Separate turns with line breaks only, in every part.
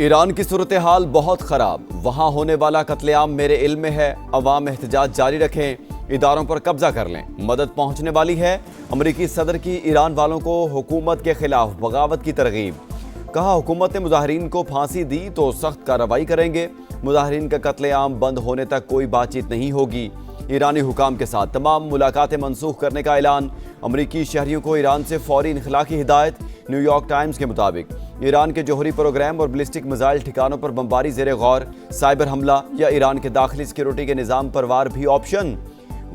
Iran की सूरत हाल बहुत खराब, वहां होने वाला कत्लेआम मेरे इल्म में है। अवाम एहतजाज जारी रखें, इदारों पर कब्जा कर लें, मदद पहुंचने वाली है। अमरीकी सदर की ईरान वालों को हुकूमत के खिलाफ बगावत की तरगीब। कहा, हुकूमत ने मुजाहिरीन को फांसी दी तो सख्त कार्रवाई करेंगे। मुजाहिरीन का कत्लेआम बंद होने तक कोई बातचीत नहीं होगी। ईरानी हुकाम के साथ तमाम मुलाकातें मनसूख करने का ऐलान। अमरीकी शहरियों को ईरान से फौरी इनखला की हिदायत। न्यूयॉर्क टाइम्स के मुताबिक ईरान के जौहरी प्रोग्राम और बैलिस्टिक मिसाइल ठिकानों पर बमबारी ज़ेरे गौर। साइबर हमला या ईरान के दाखिली सिक्योरिटी के निज़ाम पर वार भी ऑप्शन।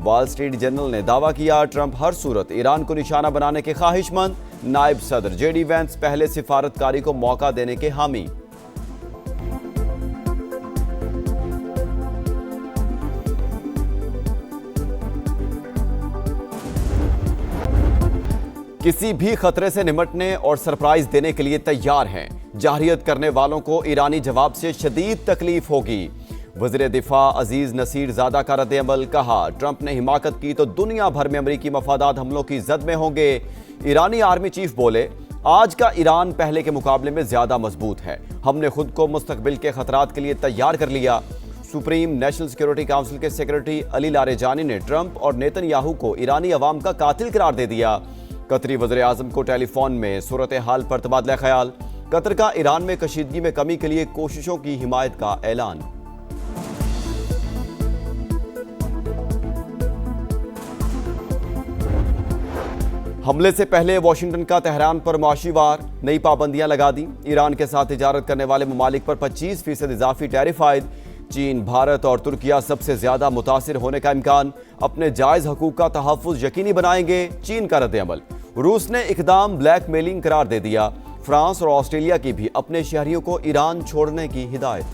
वॉल स्ट्रीट जर्नल ने दावा किया, ट्रंप हर सूरत ईरान को निशाना बनाने के ख्वाहिशमंद। नायब सदर जेडी वेंस पहले सिफारतकारी को मौका देने के हामी। किसी भी खतरे से निपटने और सरप्राइज देने के लिए तैयार हैं। जाहिरियत करने वालों को ईरानी जवाब से शदीद तकलीफ होगी। वज़ीर दिफा अजीज नसीर ज़ादा का रद्द-ए-अमल। कहा, ट्रंप ने हिमाकत की तो दुनिया भर में अमरीकी मफादात हमलों की जद में होंगे। ईरानी आर्मी चीफ बोले, आज का ईरान पहले के मुकाबले में ज्यादा मजबूत है। हमने खुद को मुस्तकबिल के खतरात के लिए तैयार कर लिया। सुप्रीम नेशनल सिक्योरिटी काउंसिल के सेक्रेटरी अली लारेजानी ने ट्रंप और नेतन्याहू को ईरानी अवाम का कातिल करार दे दिया। कतरी वज़ीर आज़म को टेलीफोन में सूरत हाल पर तबादला ख्याल। कतर का ईरान में कशीदगी में कमी के लिए कोशिशों की हिमायत का ऐलान। हमले से पहले वाशिंगटन का तेहरान पर मुआशी वार, नई पाबंदियां लगा दी। ईरान के साथ तिजारत करने वाले ममालिक पर 25% इजाफी टैरिफ आयद। चीन, भारत और तुर्किया सबसे ज्यादा मुतासिर होने का इम्कान। अपने जायज हकूक का तहफ़्फ़ुज़ यकीनी बनाएंगे, चीन का रद्द-ए-अमल। रूस ने इकदाम ब्लैकमेलिंग करार दे दिया। फ्रांस और ऑस्ट्रेलिया की भी अपने शहरियों को ईरान छोड़ने की हिदायत।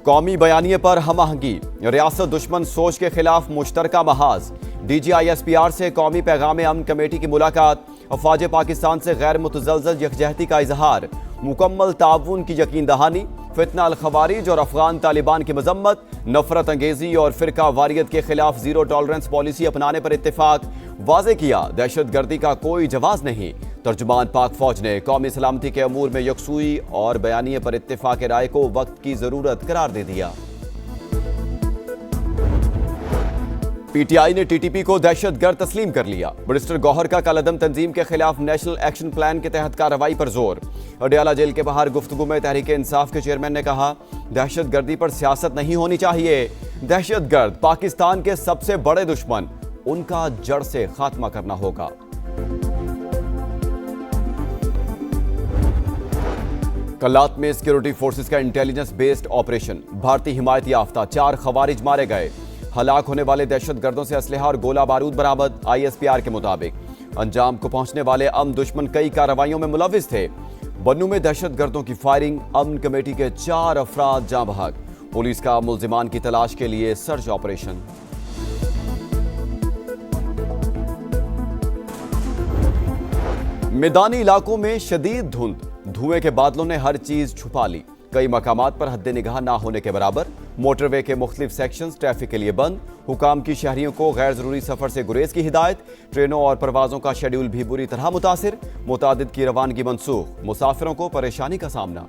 कौमी बयानिए पर हम-आहंगी, रियासत दुश्मन सोच के खिलाफ मुश्तरका महाज। DGISPR से कौमी पैगाम अमन कमेटी की मुलाकात। अफवाज पाकिस्तान से गैर मुतज़लज़ल यकजहती का इजहार। मुकम्मल ताउन की यकीन दहानी। फितना अल खवारिज और अफगान तालिबान की मजम्मत। नफरत अंगेजी और फिरका वारियत के खिलाफ जीरो टॉलरेंस पॉलिसी अपनाने पर इत्तेफाक। वाज़े किया, दहशत गर्दी का कोई जवाज नहीं। तर्जुमान पाक फौज ने कौमी सलामती के अमूर में यकसुई और बयानिए पर इत्तेफाक राय को वक्त की जरूरत करार दे दिया। PTI ने TTP को दहशतगर्द तस्लीम कर लिया। बैरिस्टर गौहर का कलअदम तंजीम के खिलाफ नेशनल एक्शन प्लान के तहत कार्रवाई पर जोर। अडयाला जेल के बाहर गुफ्तगू में तहरीक इंसाफ के चेयरमैन ने कहा, दहशतगर्दी पर सियासत नहीं होनी चाहिए। दहशतगर्द पाकिस्तान के सबसे बड़े दुश्मन, उनका जड़ से खात्मा करना होगा। कल्लात में सिक्योरिटी फोर्सेस का इंटेलिजेंस बेस्ड ऑपरेशन। भारतीय हिमायत याफ्ता 4 खवारिज मारे गए। हलाक होने वाले दहशतगर्दों से असलहा और गोला बारूद बरामद। ISPR के मुताबिक अंजाम को पहुंचने वाले अमन दुश्मन कई कार्रवाइयों में मुलविस थे। बन्नू में दहशतगर्दों की फायरिंग। अमन कमेटी के 4 अफराद जाँ बहक। पुलिस का मुल्जिमान की तलाश के लिए सर्च ऑपरेशन। मैदानी इलाकों में शदीद धुंध, धुएं के बादलों ने हर चीज छुपा ली। कई मकामात पर हद निगाह ना होने के बराबर। मोटरवे के मुख्तलिफ सेक्शंस ट्रैफिक के लिए बंद। हुकाम की शहरियों को गैर जरूरी सफर से गुरेज की हिदायत। ट्रेनों और परवाजों का शेड्यूल भी बुरी तरह मुतासिर। मुतादिद की रवानगी मनसूख, मुसाफिरों को परेशानी का सामना।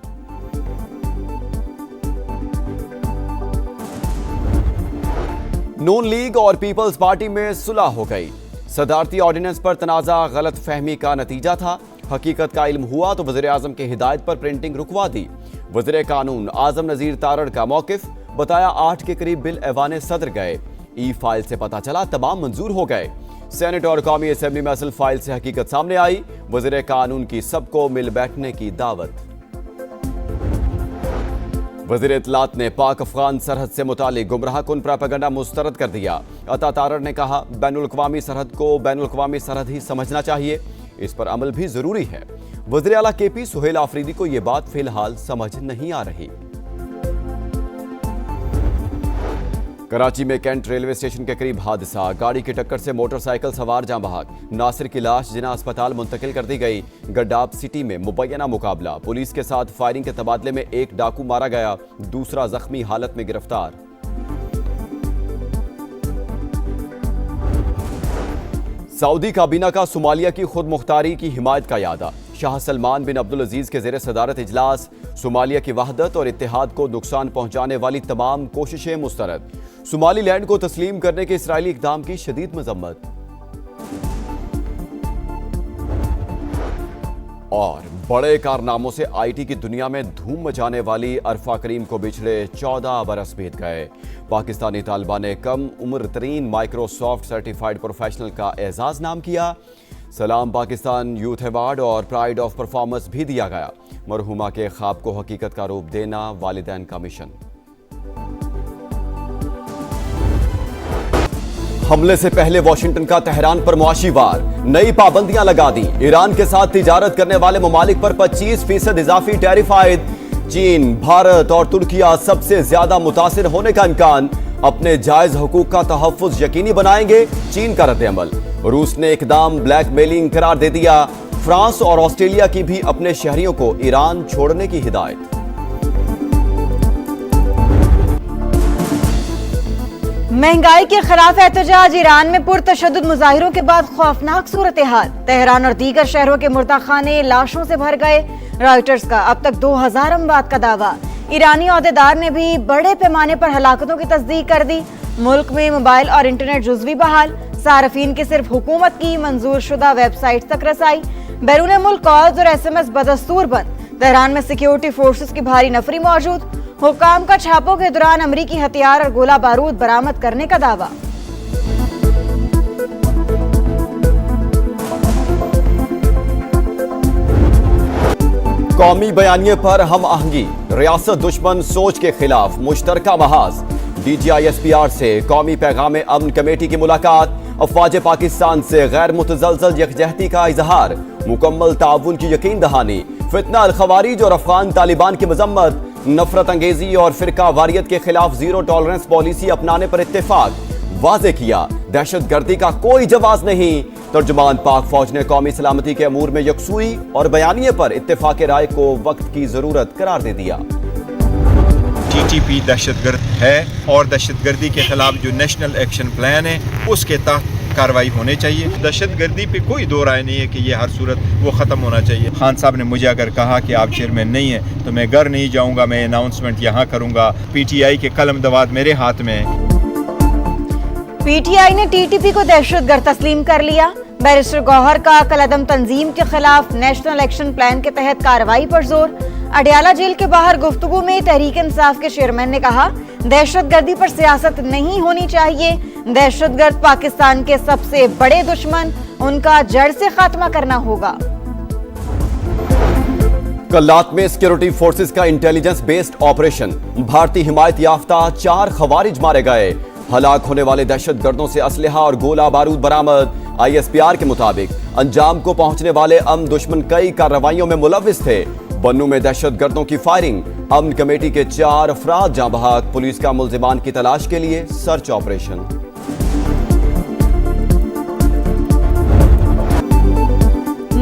नून लीग और पीपल्स पार्टी में सुलह हो गई। सदारती ऑर्डिनेंस पर तनाजा गलत फहमी का नतीजा था। हकीकत का इल्म हुआ तो वज़ीर आज़म की हिदायत पर प्रिंटिंग रुकवा दी। वज़ीर कानून आज़म नज़ीर तारड़ का मौकिफ, बताया 8 के करीब बिल ऐवान सदर गए। ई फाइल से पता चला तमाम मंजूर हो गए। सेनेट और कौमी असेंबली में असल फाइल से हकीकत सामने आई। वज़ीर कानून की सबको मिल बैठने की दावत। वज़ीर इत्तलात ने पाक अफगान सरहद से मुतालिक गुमराह कुन प्रोपेगेंडा मुस्तरद कर दिया। अता तारड़ ने कहा, बैनुल-अक़वामी सरहद को बैनुल-अक़वामी सरहद ही समझना चाहिए, इस पर अमल भी जरूरी है। वज़ीर आला KP सुहेल आफरीदी को यह बात फिलहाल समझ नहीं आ रही। कराची में कैंट रेलवे स्टेशन के करीब हादसा। गाड़ी की टक्कर से मोटरसाइकिल सवार जाँ बहक। नासिर की लाश जिना अस्पताल मुंतकिल कर दी गई। गड्डाब सिटी में मुबैना मुकाबला। पुलिस के साथ फायरिंग के तबादले में एक डाकू मारा गया, दूसरा जख्मी हालत में गिरफ्तार। सऊदी काबीना का सोमालिया की खुद मुख्तारी की हिमायत का यादा। शाह सलमान बिन अब्दुल अजीज के ज़ेरे सदारत इजलास। सोमालिया की वहदत और इत्तेहाद को नुकसान पहुंचाने वाली तमाम कोशिशें मुस्तरद। सोमालीलैंड को तस्लीम करने के इसराइली इक़दाम की शदीद मजम्मत। और बड़े कारनामों से आईटी की दुनिया में धूम मचाने वाली अरफा करीम को पिछले 14 बरस बीत गए। पाकिस्तानी तालिबा ने कम उम्र तरीन माइक्रोसॉफ्ट सर्टिफाइड प्रोफेशनल का एजाज नाम किया। सलाम पाकिस्तान यूथ अवार्ड और प्राइड ऑफ परफॉर्मेंस भी दिया गया। मरहुमा के ख्वाब को हकीकत का रूप देना वालिदैन का मिशन। हमले से पहले वाशिंगटन का तेहरान पर मुआशी वार, नई पाबंदियां लगा दी। ईरान के साथ तिजारत करने वाले ममालिक पर 25% इजाफी टैरिफ आयद। चीन, भारत और तुर्किया सबसे ज्यादा मुतासिर होने का इम्कान। अपने जायज हुकूक का तहफ्फुज यकीनी बनाएंगे, चीन का रद्द-ए-अमल। रूस ने इकदाम ब्लैकमेलिंग करार दे दिया। फ्रांस और ऑस्ट्रेलिया की भी अपने शहरियों को ईरान छोड़ने की हिदायत।
महंगाई के खिलाफ एहतजाज। ईरान में पुरतशद्दुद मुजाहिरों के बाद खौफनाक सूरत हाल। तेहरान और दीगर शहरों के मुर्दाखाने लाशों से भर गए। रॉयटर्स का अब तक 2000 अमवात का दावा। ईरानी ओहदेदार ने भी बड़े पैमाने पर हलाकतों की तस्दीक कर दी। मुल्क में मोबाइल और इंटरनेट जुज़वी बहाल। सार्फिन की सिर्फ हुकूमत की मंजूर शुदा वेबसाइट तक रसाई। बैरून मुल्क कॉल्स और SMS बदस्तूर बंद। तेहरान में सिक्योरिटी फोर्सेस की भारी नफरी मौजूद। हुकाम का छापों के दौरान अमरीकी हथियार और गोला बारूद बरामद करने का दावा।
कौमी बयानिए पर हम आहंगी। रियासत दुश्मन सोच के खिलाफ मुश्तरका महाज। DGI-SPR से कौमी पैगाम अमन कमेटी की मुलाकात। अफवाज पाकिस्तान से गैर मुतज़लज़ल यकजहती का इजहार। मुकम्मल ताउन की यकीन दहानी। फितना अल खवारिज और अफगान तालिबान की मजम्मत। नफरत अंगेजी और फिरका वारियत के खिलाफ जीरो टॉलरेंस पॉलिसी अपनाने पर इत्तेफाक। वाज़े किया, दहशत गर्दी का कोई जवाब नहीं। तर्जुमान पाक फौज ने कौमी सलामती के अमूर में यकसुई और बयानिए पर इत्तेफाक राय को वक्त की जरूरत करार दे दिया।
TTP दहशतगर्द है और दहशतगर्दी के खिलाफ जो नेशनल एक्शन प्लान है उसके तहत कार्रवाई होनी चाहिए। दहशतगर्दी पे कोई दो राय नहीं है कि ये हर सूरत वो ख़त्म होना चाहिए। खान साहब ने मुझे अगर कहा कि आप चेयरमैन नहीं है तो मैं घर नहीं जाऊंगा, मैं अनाउंसमेंट यहाँ करूंगा। PTI के कलम दवात मेरे हाथ में है।
PTI ने TTP को दहशतगर्द तस्लीम कर लिया। बैरिस्टर गौहर का कलअदम तंजीम के खिलाफ नेशनल एक्शन प्लान के तहत कार्रवाई पर जोर। अडयाला जेल के बाहर गुफ्तगू में तहरीक इंसाफ के चेयरमैन ने कहा, दहशतगर्दी पर सियासत नहीं होनी चाहिए। दहशतगर्द पाकिस्तान के सबसे बड़े दुश्मन, उनका जड़ से खात्मा करना होगा।
कल्लात में सिक्योरिटी फोर्सेस का इंटेलिजेंस बेस्ड ऑपरेशन। भारतीय हिमायत याफ्ता 4 खवारिज मारे गए। हलाक होने वाले दहशतगर्दों से असलहा और गोला बारूद बरामद। ISPR के मुताबिक अंजाम को पहुंचने वाले अमन दुश्मन कई कार्रवाइयों में मुलव्विस थे। बन्नू में दहशतगर्दों की फायरिंग। अमन कमेटी के 4 अफराद जाँ बहक। पुलिस का मुल्जिमान की तलाश के लिए सर्च ऑपरेशन।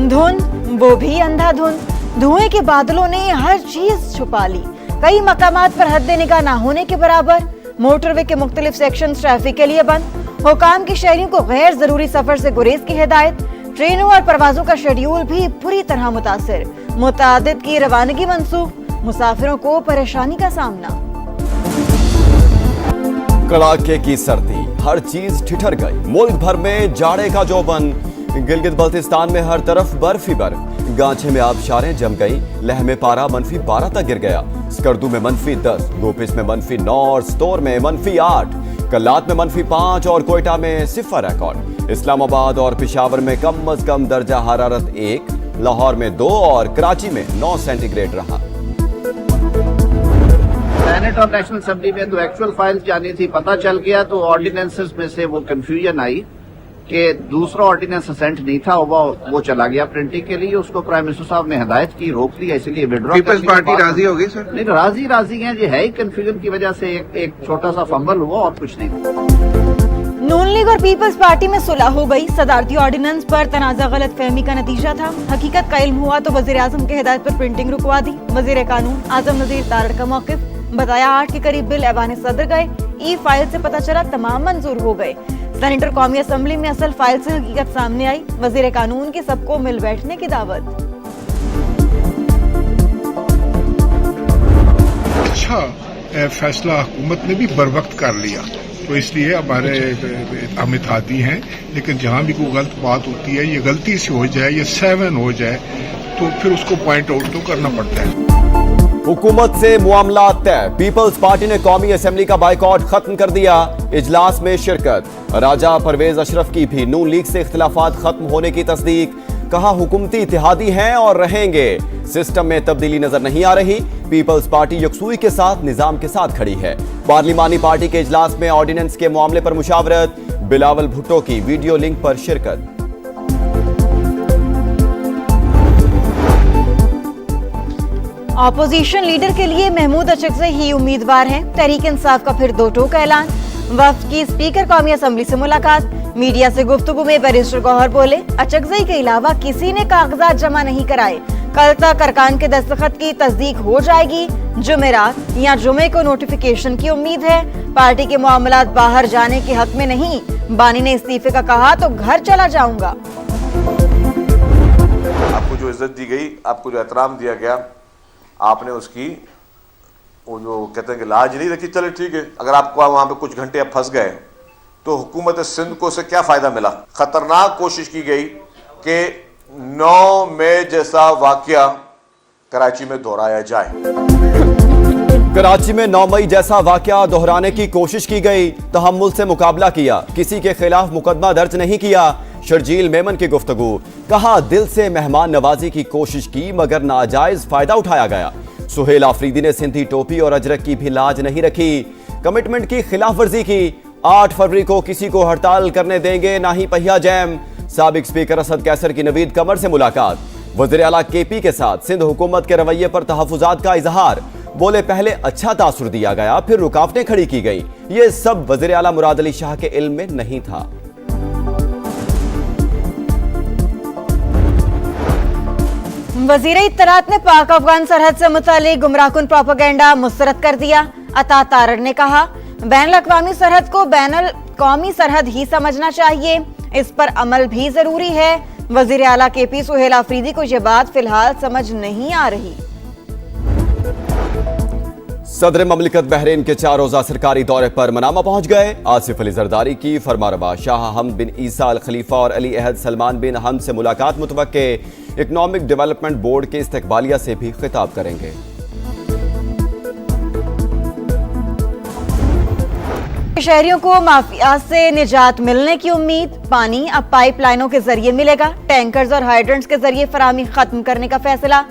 धुंध, वो भी अंधाधुंध। धुएं के बादलों ने हर चीज छुपा ली। कई मकामात पर हद निगाह ना होने के बराबर। मोटरवे के मुख्तलिफ सेक्शन ट्रैफिक के लिए बंद। हुकाम की शहरियों को गैर जरूरी सफर से गुरेज की हिदायत। ट्रेनों और परवाजों का शेड्यूल भी बुरी तरह मुतासिर। मुतादिद की रवानगी मंसूख। मुसाफिरों को परेशानी का सामना।
कड़ाके की सर्दी, हर चीज ठिठर गई। मुल्क भर में जाड़े का जोबन। गिलगित बल्तिस्तान में हर तरफ बर्फ ही बर्फ। गांचे में आबशारें जम गई। लेह में पारा -12 तक गिर गया। स्कर्दू में -10, गोपिस में -9 और स्तोर में -8। कल्लात में -5 और कोयटा में 0 रिकॉर्ड। इस्लामाबाद और पेशावर में कम अज कम दर्जा हरारत 1, लाहौर में 2 और कराची में 9 सेंटीग्रेड रहा।
सेनेट और नेशनल असेंबली में तो एक्चुअल फाइल्स जानी थी, पता चल गया तो ऑर्डिनेंसेस में से वो कंफ्यूजन आई कि दूसरा ऑर्डिनेंस असेंट नहीं था, वो चला गया प्रिंटिंग के लिए। उसको प्राइम मिनिस्टर साहब ने हिदायत की, रोक दिया, इसलिए विड्रॉ।
पीपल्स पार्टी राजी हो गई सर?
नहीं, राजी हैं। ये है ही कंफ्यूजन की वजह से एक छोटा सा फंबल हुआ और कुछ नहीं।
नून लीग और पीपल्स पार्टी में सुलह हो गई। सदारती ऑर्डिनेंस पर तनाज़ा गलत फहमी का नतीजा था। हकीकत का इल्म हुआ तो वजीर आजम की हिदायत पर प्रिंटिंग रुकवा दी। वजीर कानून आजम नजीर तारड़ का मौक़िफ़। बताया 8 के करीब बिल ऐवान सदर गए। ई फाइल से पता चला तमाम मंजूर हो गए। सेनेटर कौमी असम्बली में असल फाइल से हकीकत सामने आई, वजीर कानून की सबको मिल बैठने की दावत।
अच्छा फैसला हुकूमत ने भी बर वक्त कर लिया, तो इसलिए हमारे हम इत्तेहादी हैं, लेकिन जहां भी कोई गलत बात होती है, ये गलती से हो जाए या 7 हो जाए, तो फिर उसको पॉइंट आउट तो करना पड़ता है।
हुकूमत से मामला तय, पीपल्स पार्टी ने कौमी असेंबली का बाइकआउट खत्म कर दिया। इजलास में शिरकत, राजा परवेज अशरफ की भी नून लीग से इख्तिलाफात खत्म होने की तस्दीक। कहा हुकूमती इत्तेहादी हैं और रहेंगे, सिस्टम में तब्दीली नजर नहीं आ रही। पीपल्स पार्टी यकसूई के साथ निजाम के साथ खड़ी है। पार्लिमानी पार्टी के इजलास में ऑर्डिनेंस के मामले पर मुशावरत, बिलावल भुट्टो की वीडियो लिंक पर शिरकत।
ऑपोजिशन लीडर के लिए महमूद अचकज़ई ही उम्मीदवार हैं। तहरीक इंसाफ का फिर 2 टोक ऐलान। वफ्द की स्पीकर कौमी असम्बली से मुलाकात, मीडिया से गुफ्तगू में बैरिस्टर गौहर बोले, अचकज़ई के अलावा किसी ने कागजात जमा नहीं कराए, कल तक अरकान के दस्तखत की तस्दीक हो जाएगी। जुमेरात या जुमे को नोटिफिकेशन की उम्मीद है। पार्टी के मामलात बाहर जाने के हक में नहीं, बानी ने इस्तीफे का कहा तो घर चला जाऊंगा।
आपको जो इज्जत दी गई, आपको जो एहतराम दिया गया, आपने उसकी वो जो कहते हैं कि लाज नहीं रखी। चले ठीक है, अगर आपको वहां पे कुछ घंटे आप फंस गए तो हुकूमत सिंध को से क्या फायदा मिला। खतरनाक कोशिश की गई कि 9 मई जैसा वाकया कराची में दोहराया जाए।
कराची में 9 मई जैसा वाकया दोहराने की कोशिश की गई, तहम्मुल से मुकाबला किया, किसी के खिलाफ मुकदमा दर्ज नहीं किया। शर्जील मेमन की गुफ्तगू, कहा दिल से मेहमान नवाजी की कोशिश की मगर नाजायज फायदा उठाया गया। सुहेल आफरीदी ने सिंधी टोपी और अजरक की भी लाज नहीं रखी, कमिटमेंट की खिलाफ वर्जी की। 8 फरवरी को किसी को हड़ताल करने देंगे ना ही पहिया जैम। साबिक स्पीकर असद कैसर की नवीद कमर से मुलाकात, वज़ीर आला केपी के साथ सिंध हुकूमत के रवैये पर तहफ़्फ़ुज़ात का इजहार। बोले पहले अच्छा तासुर दिया गया, फिर रुकावटें खड़ी की गई। ये सब वज़ीर आला मुराद अली शाह के इल्म में नहीं था।
वज़ीर इत्तलात ने पाक अफगान सरहद से मुतालिक गुमराहकुन प्रोपेगेंडा मुस्तरद कर दिया। अता तारड़ ने कहा बैनुल अक़वामी सरहद को बैनुल कौमी सरहद ही समझना चाहिए, इस पर अमल भी जरूरी है। वज़ीर आला केपी सुहेल आफरीदी को यह बात फिलहाल समझ नहीं आ रही।
सदर ममलिकत बहरीन के 4 रोजा सरकारी दौरे पर मनामा पहुंच गए। आसिफ अली जरदारी की फरमारवा शाह हमद बिन ईसा अल खलीफा और अली अहद सलमान बिन हमद से मुलाकात मुतवक्के। इकनॉमिक डेवलपमेंट बोर्ड के इस्तकबालिया से भी खिताब करेंगे।
शहरियों को माफिया से निजात मिलने की उम्मीद। पानी अब पाइपलाइनों के जरिए मिलेगा। टैंकर्स और हाइड्रेंट्स के जरिए फराहमी खत्म करने का फैसला।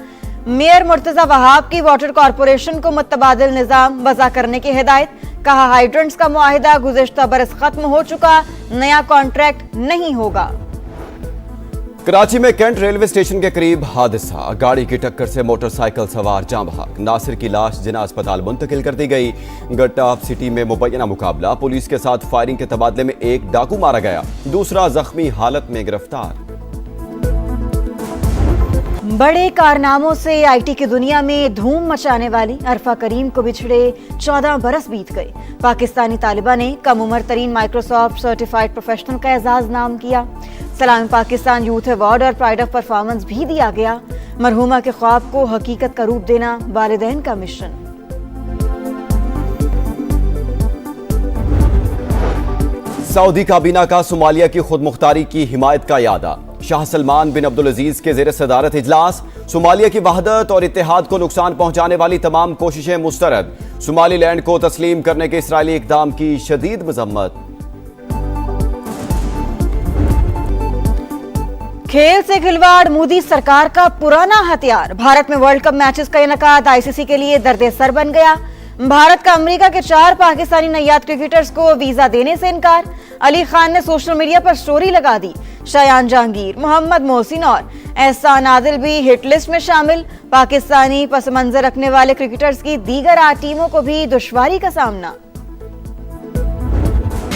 मेयर मुर्तजा वहाब की वाटर कॉरपोरेशन को मुतबादिल निजाम वज़ा करने की हिदायत। कहा हाइड्रेंट्स का मुआहिदा गुज़िश्ता बरस खत्म हो चुका, नया कॉन्ट्रैक्ट नहीं होगा।
कराची में कैंट रेलवे स्टेशन के करीब हादसा, गाड़ी की टक्कर से मोटरसाइकिल सवार जाँ बहक। नासिर की लाश जिना अस्पताल मुंतकिल कर दी गई। गट्टाफ सिटी में मुबैना मुकाबला, पुलिस के साथ फायरिंग के तबादले में एक डाकू मारा गया, दूसरा जख्मी हालत में गिरफ्तार।
बड़े कारनामों से आईटी की दुनिया में धूम मचाने वाली अरफा करीम को बिछड़े 14 बरस बीत गए। पाकिस्तानी तालिबा ने कम उम्र तरीन माइक्रोसॉफ्ट सर्टिफाइड प्रोफेशनल का एजाज नाम किया। सलाम पाकिस्तान यूथ अवार्ड और प्राइड ऑफ परफॉर्मेंस भी दिया गया। मरहूमा के ख्वाब को हकीकत का रूप देना वालिदैन का मिशन।
सऊदी काबीना का सोमालिया की खुद मुख्तारी की हिमायत का यादा। शाह सलमान बिन अब्दुल अजीज के ज़ेर सदारत इजलास। सोमालिया की वहदत और इत्तेहाद को नुकसान पहुंचाने वाली तमाम कोशिशें मुस्तरद। सोमालीलैंड को तस्लीम करने के इसराइली इक़दाम की शदीद मजम्मत।
खेल से खिलवाड़ मोदी सरकार का पुराना हथियार। भारत में वर्ल्ड कप मैचेस का इनेकाद आईसीसी के लिए दर्द सर बन गया। भारत का अमेरिका के 4 पाकिस्तानी नैयाद क्रिकेटर्स को वीजा देने से इनकार। अली खान ने सोशल मीडिया पर स्टोरी लगा दी। शायान जहांगीर, मोहम्मद मोहसिन और एहसान आदिल भी हिट लिस्ट में शामिल। पाकिस्तानी पस मंजर रखने वाले क्रिकेटर्स की दीगर 8 टीमों को भी दुश्वारी का सामना।